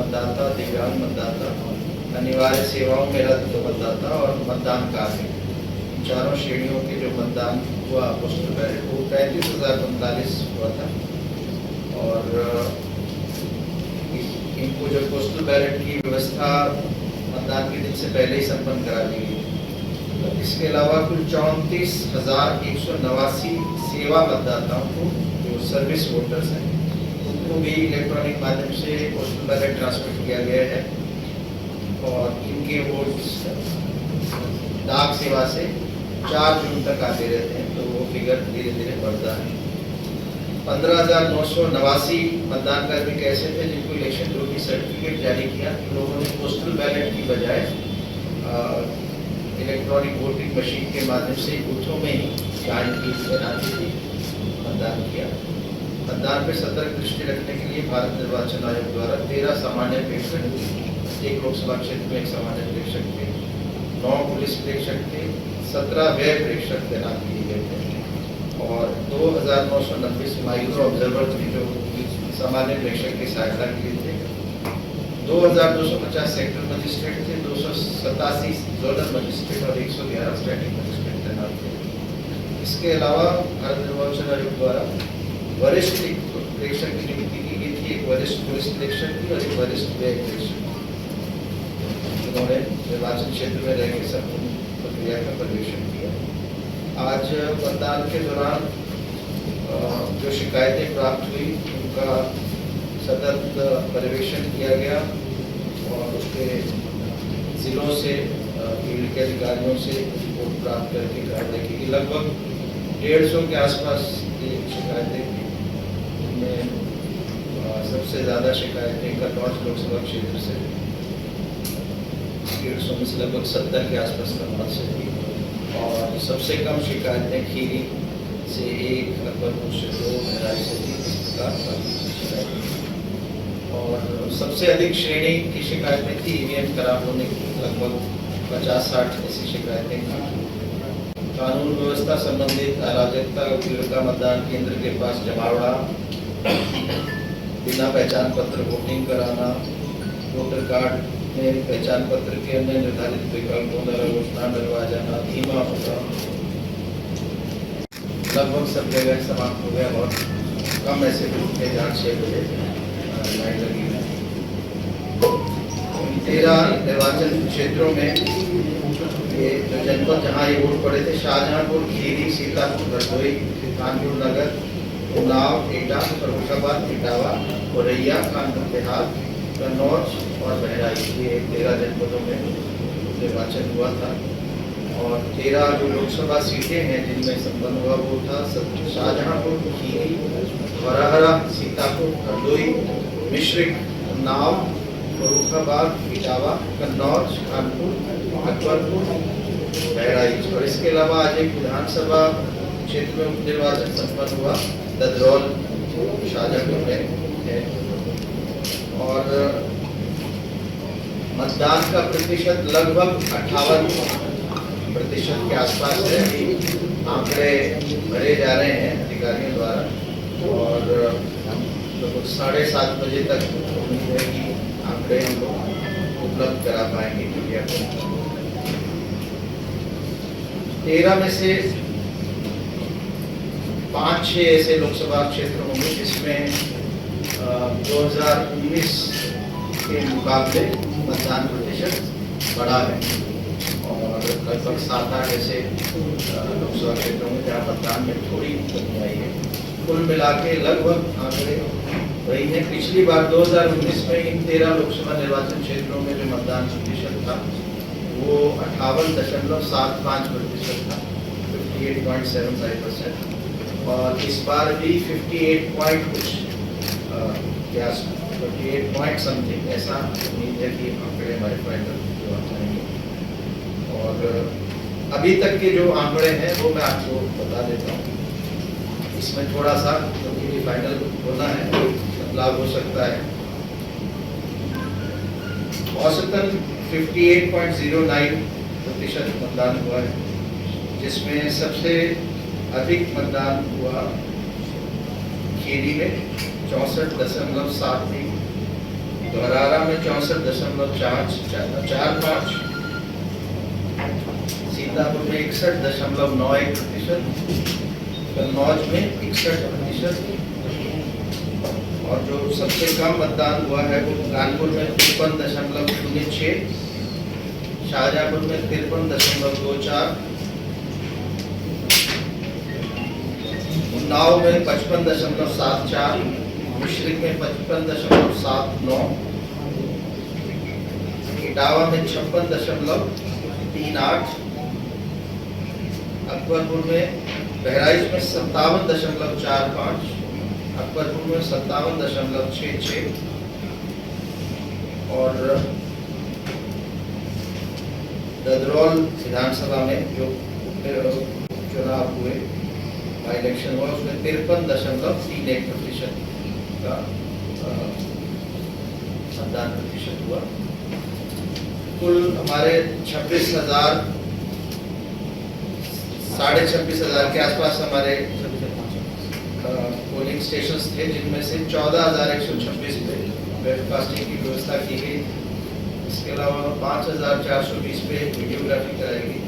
मतदाता, दिव्यांग मतदाता, अनिवार्य सेवाओं में रत मतदाता और मतदान कार्य, चारों श्रेणियों के जो मतदान हुआ पोस्टल बैलेट वो 35,045 हुआ था। और इनको जो पोस्टल बैलेट की व्यवस्था मतदान के दिन से पहले ही संपन्न करा दी गई। इसके अलावा कुल 34,189 सेवा मतदाताओं को, जो सर्विस वोटर्स हैं, उनको भी इलेक्ट्रॉनिक माध्यम से पोस्टल बैलेट ट्रांसमिट किया गया है। और इनके वोट्स डाक सेवा से 4 जून तक आते रहते हैं, तो वो फिगर धीरे धीरे बढ़ता है। 15,989 मतदान कर्मी कैसे थे जिनको इलेक्शन ड्यूटी सर्टिफिकेट जारी किया। लोगों ने पोस्टल बैलेट की बजाय इलेक्ट्रॉनिक वोटिंग मशीन के माध्यम से बूथों में ही लाइन की तैनाती थी, मतदान किया। मतदान पर सतर्क दृष्टि रखने के लिए भारत निर्वाचन आयोग द्वारा 13 सामान्य प्रेक्षक, एक लोकसभा क्षेत्र में 1 सामान्य प्रेक्षक थे, 9 पुलिस प्रेक्षक थे, 17 व्यय प्रेक्षक तैनात किए गए थे और 2,990 माइक्रो ऑब्जर्वर थे जो सामान्य प्रेक्षक की सहायता के लिए थे। 2,250 सेक्टर मजिस्ट्रेट थे, 287 जोनल मजिस्ट्रेट और 111 स्टैटिक मजिस्ट्रेट तैनात थे। इसके अलावा भारत निर्वाचन आयोग द्वारा वरिष्ठ प्रेक्षक की नियुक्ति की गई थी, एक वरिष्ठ पुलिस प्रेक्षक की और एक वरिष्ठ व्यय प्रेक्षक, उन्होंने निर्वाचन क्षेत्र में रहकर संपूर्ण प्रक्रिया का पर्यवेक्षण किया। आज मतदान के दौरान जो शिकायतें प्राप्त हुई उनका सतत पर्यवेक्षण किया गया और उसके जिलों से फील्ड के अधिकारियों से रिपोर्ट प्राप्त करके कार्रवाई की। लगभग 150 के आसपास ये शिकायतें थी। इनमें सबसे ज़्यादा शिकायतें कन्नौज लोकसभा क्षेत्र से, 150 में से लगभग 70 के आसपास कन्नौज से थी और सबसे कम शिकायतें खीरी से 1, अकबरपुर से 2, बहराइच से 3 इस प्रकार शिकायतें। और सबसे अधिक श्रेणी की शिकायतें थी ईवीएम खराब होने की, लगभग 50-60 ऐसी शिकायतें थी। कानून व्यवस्था संबंधित अराजकता, उग्रता, मतदान केंद्र के पास जमावड़ा, बिना पहचान पत्र वोटिंग कराना, वोटर कार्ड में पहचान पत्र के अन्य निर्धारित विकल्पों द्वारा घोषणा डलवा जाना, धीमा होगा, लगभग सब जगह समाप्त हो गया और कम ऐसे बूथ थे जहाँ 6 बजे लाइन लगी है। 13 निर्वाचन क्षेत्रों में ये जो जनपद जहाँ ये वोट पड़े थे, शाहजहांपुर, खीरी, सीतापुर, हरदोई, कानपुर नगर, उन्नाव, एटा, फर्रुखाबाद, इटावा, औरैया, कानपुर देहात, कन्नौज और बहराइच, ये 13 जनपदों में निर्वाचन हुआ था। और 13 जो लोकसभा सीटें हैं जिनमें संपन्न हुआ वो था शाहजहांपुर, खीरी, वराहरा, सीतापुर, हरदोई, मिश्रिक, उन्नाव, फर्रुखाबाद, इटावा, कन्नौज, कानपुर, अकबरपुर, बहराइच। और इसके अलावा आज एक विधानसभा क्षेत्र में उपनिर्वाचन संपन्न हुआ, ददरौल शाहजहांपुर में है। और मतदान का प्रतिशत लगभग 58% के आसपास है। अभी आंकड़े भरे जा रहे हैं अधिकारियों द्वारा और लगभग 7:30 बजे तक उम्मीद है कि आंकड़े हम लोग उपलब्ध करा पाएंगे मीडिया को। 13 में से 5-6 ऐसे लोकसभा क्षेत्र होंगे जिसमें 2019 के मुकाबले मतदान प्रतिशत बढ़ा है और लगभग 7-8 ऐसे लोकसभा क्षेत्रों में जहाँ मतदान में थोड़ी कमी आई है। कुल मिला के लगभग आंकड़े वही है। पिछली बार 2019 में इन 13 लोकसभा निर्वाचन क्षेत्रों में जो मतदान प्रतिशत था वो 58.75% था, 58.75%। और इस बार भी 58 पॉइंट समथिंग ऐसा उम्मीद है कि आंकड़े हमारे फाइनल जो आ जाएंगे। और अभी तक के जो आंकड़े हैं वो मैं आपको बता देता हूँ। इसमें थोड़ा सा क्योंकि फाइनल होना है बदलाव हो सकता है। औसतन 58.09% मतदान हुआ है, जिसमें सबसे अधिक मतदान हुआ खीरी में 64.73, धौरारा में 64.45, सीतापुर में 61.91%, कन्नौज में 61%, और जो सबसे कम मतदान हुआ है वो कानपुर में 53.06, शाहजहाँपुर में 53.24, उन्नाव में 55.74, मुश्रिक में 55.79, इटावा में 56.38, अकबरपुर में बहराइच में 57.45, अकबरपुर में 57.66, और ददरौल विधानसभा में जो चुनाव हुए, बाई इलेक्शन हुआ, उसमें 53.31% का मतदान प्रतिशत हुआ। कुल हमारे 26,000 के आसपास हमारे पोलिंग स्टेशंस थे, जिनमें से 14,126 पे वेबकास्टिंग की व्यवस्था की गई। इसके अलावा 5,420 पे वीडियोग्राफी कराई गई।